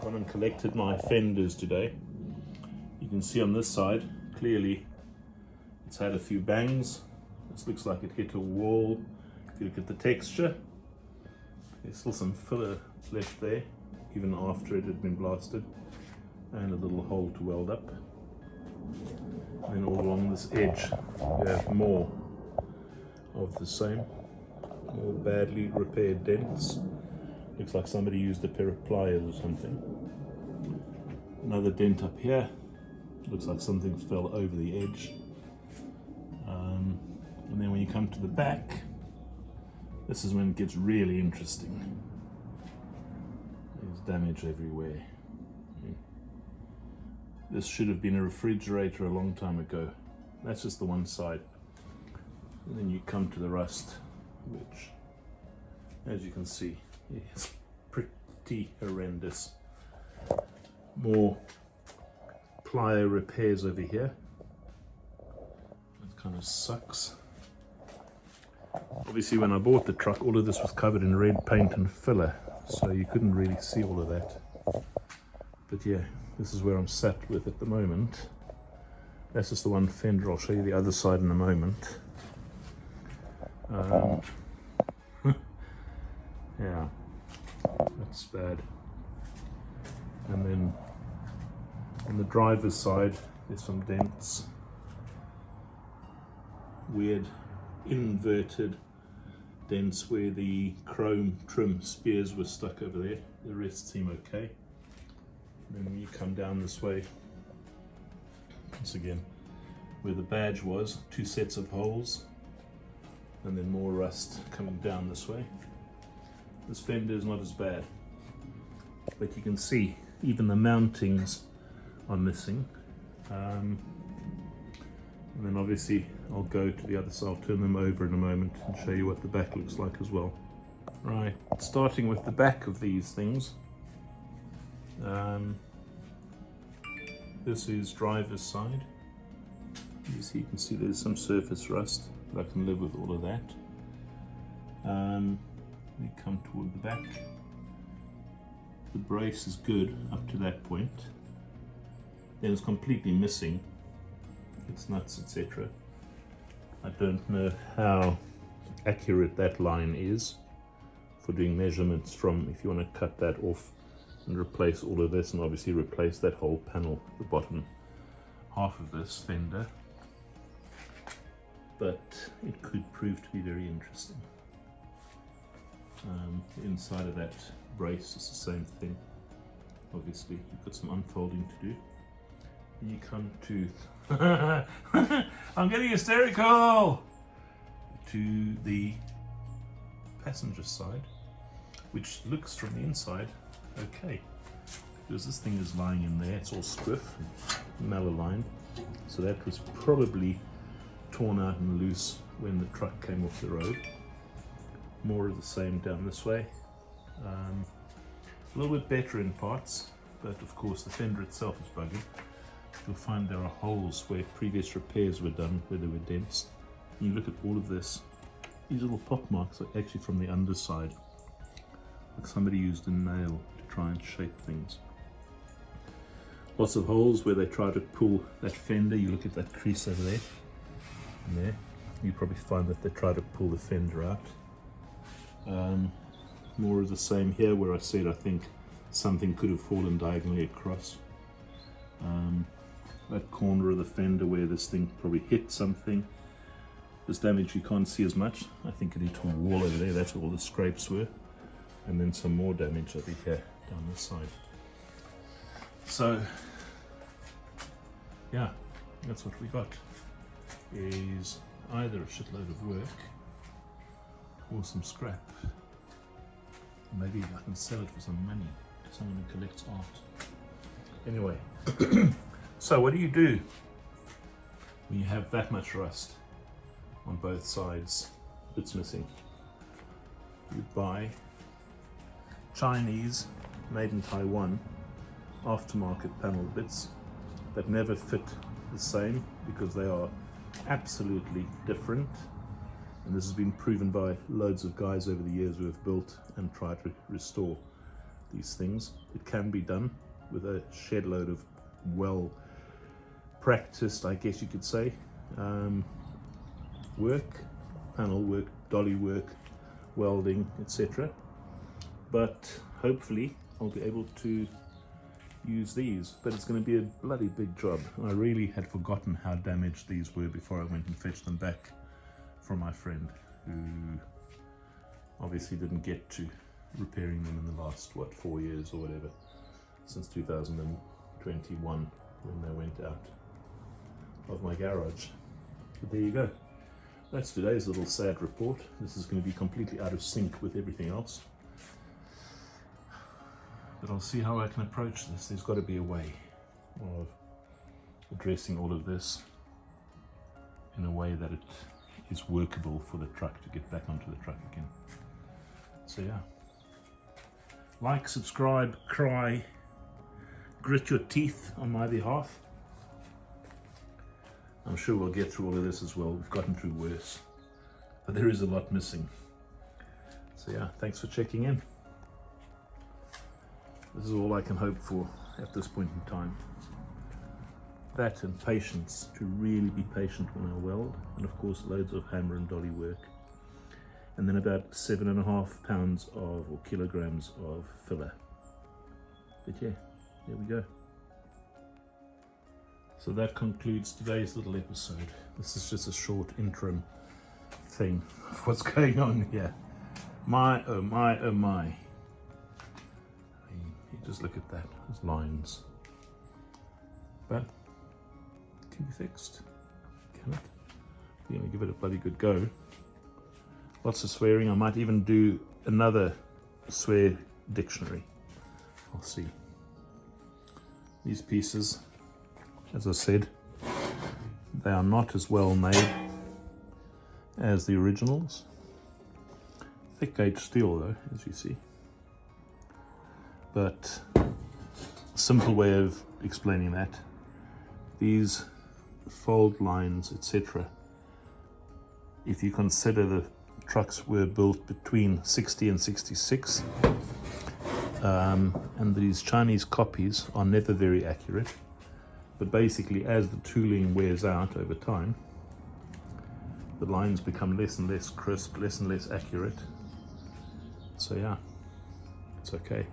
gone and collected my fenders today. You can see on this side, clearly it's had a few bangs. This looks like it hit a wall. If you look at the texture, there's still some filler left there, even after it had been blasted, and a little hole to weld up. And then all along this edge, you have more of the same, more badly repaired dents. Looks like somebody used a pair of pliers or something. Another dent up here. Looks like something fell over the edge. And then when you come to the back, this is when it gets really interesting. There's damage everywhere. This should have been a refrigerator a long time ago. That's just the one side. And then you come to the rust, which, as you can see, is pretty horrendous. More plier repairs over here. That kind of sucks. Obviously, when I bought the truck, all of this was covered in red paint and filler, so you couldn't really see all of that. But yeah, this is where I'm sat with at the moment. That's just the one fender. I'll show you the other side in a moment. Yeah, that's bad. And then on the driver's side, there's some dents. Weird inverted dents where the chrome trim spears were stuck over there. The rest seem okay. And then when you come down this way, once again, where the badge was, 2 sets of holes, and then more rust coming down this way. This fender is not as bad, but you can see even the mountings are missing. And then obviously I'll go to the other side. I'll turn them over in a moment and show you what the back looks like as well. Right, starting with the back of these things. This is driver's side. You can see there's some surface rust, but I can live with all of that. We come toward the back. The brace is good up to that point. Then it's completely missing. It's nuts, etc. I don't know how accurate that line is for doing measurements from, if you want to cut that off and replace all of this, and obviously replace that whole panel, the bottom half of this fender. But it could prove to be very interesting. The inside of that brace is the same thing. Obviously, you've got some unfolding to do. And you come to, I'm getting hysterical! To the passenger side, which looks from the inside okay. Because this thing is lying in there, it's all stiff and malaligned. So that was probably torn out and loose when the truck came off the road. More of the same down this way. A little bit better in parts, but of course the fender itself is buggy. You'll find there are holes where previous repairs were done, where there were dents. And you look at all of this, these little pock marks are actually from the underside. Like somebody used a nail to try and shape things. Lots of holes where they try to pull that fender. You look at that crease over there, and there. You probably find that they try to pull the fender out. More of the same here, where I said I think something could have fallen diagonally across. That corner of the fender where this thing probably hit something. This damage you can't see as much. I think it hit a wall over there. That's where all the scrapes were. And then some more damage over here down this side. So yeah, that's what we got, is either a shitload of work or some scrap. Maybe I can sell it for some money to someone who collects art. Anyway, so what do you do when you have that much rust on both sides? Bits missing. You buy Chinese, made in Taiwan, aftermarket panel bits that never fit the same because they are absolutely different. And this has been proven by loads of guys over the years who have built and tried to restore these things. It can be done with a shed load of well practiced, I guess you could say, work, panel work, dolly work, welding, etc. But hopefully I'll be able to use these, but it's going to be a bloody big job. I really had forgotten how damaged these were before I went and fetched them back from my friend, who obviously didn't get to repairing them in the last, what, 4 years or whatever, since 2021 when they went out of my garage. But there you go. That's today's little sad report. This is going to be completely out of sync with everything else. But I'll see how I can approach this. There's got to be a way of addressing all of this in a way that it is workable for the truck to get back onto the truck again. So yeah. Like, subscribe, cry, grit your teeth on my behalf. I'm sure we'll get through all of this as well. We've gotten through worse, but there is a lot missing. So yeah, thanks for checking in. This is all I can hope for at this point in time. That and patience, to really be patient when I weld, and of course loads of hammer and dolly work. And then about 7.5 pounds of, or kilograms of filler. But yeah, there we go. So that concludes today's little episode. This is just a short interim thing of what's going on here. My, oh my, oh my. I mean, you just look at that, those lines. But it can be fixed, can it? We're gonna give it a bloody good go. Lots of swearing. I might even do another swear dictionary. I'll see. These pieces, as I said, they are not as well made as the originals. Thick gauge steel though, as you see. But a simple way of explaining that, these fold lines, etc., if you consider the trucks were built between 60 and 66, and these Chinese copies are never very accurate, but basically as the tooling wears out over time, the lines become less and less crisp, less and less accurate. So yeah, it's okay.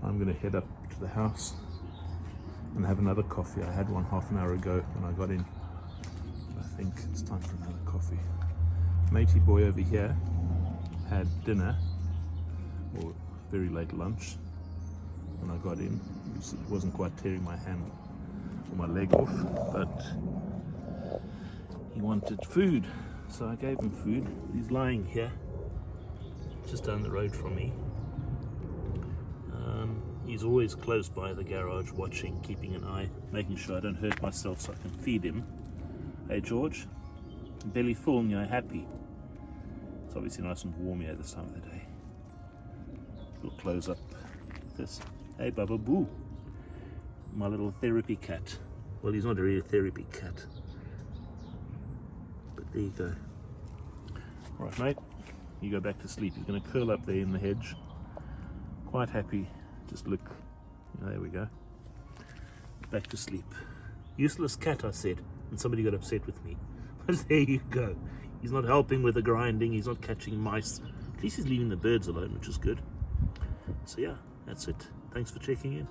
I'm going to head up to the house and have another coffee. I had one half an hour ago when I got in. I think it's time for another coffee. Matey boy over here had dinner, or very late lunch, when I got in. It wasn't quite tearing my hand or my leg off, but he wanted food, so I gave him food. He's lying here just down the road from me. He's always close by the garage, watching, keeping an eye, making sure I don't hurt myself so I can feed him. Hey George, belly full and you're happy. It's obviously nice and warm here this time of the day. We'll close up this. Hey Baba Boo, my little therapy cat. Well, he's not a real therapy cat, but there you go. All right, mate, you go back to sleep. He's going to curl up there in the hedge, quite happy. Just look, there we go. Back to sleep. Useless cat, I said, and somebody got upset with me. But there you go. He's not helping with the grinding, he's not catching mice. At least he's leaving the birds alone, which is good. So yeah, that's it. Thanks for checking in.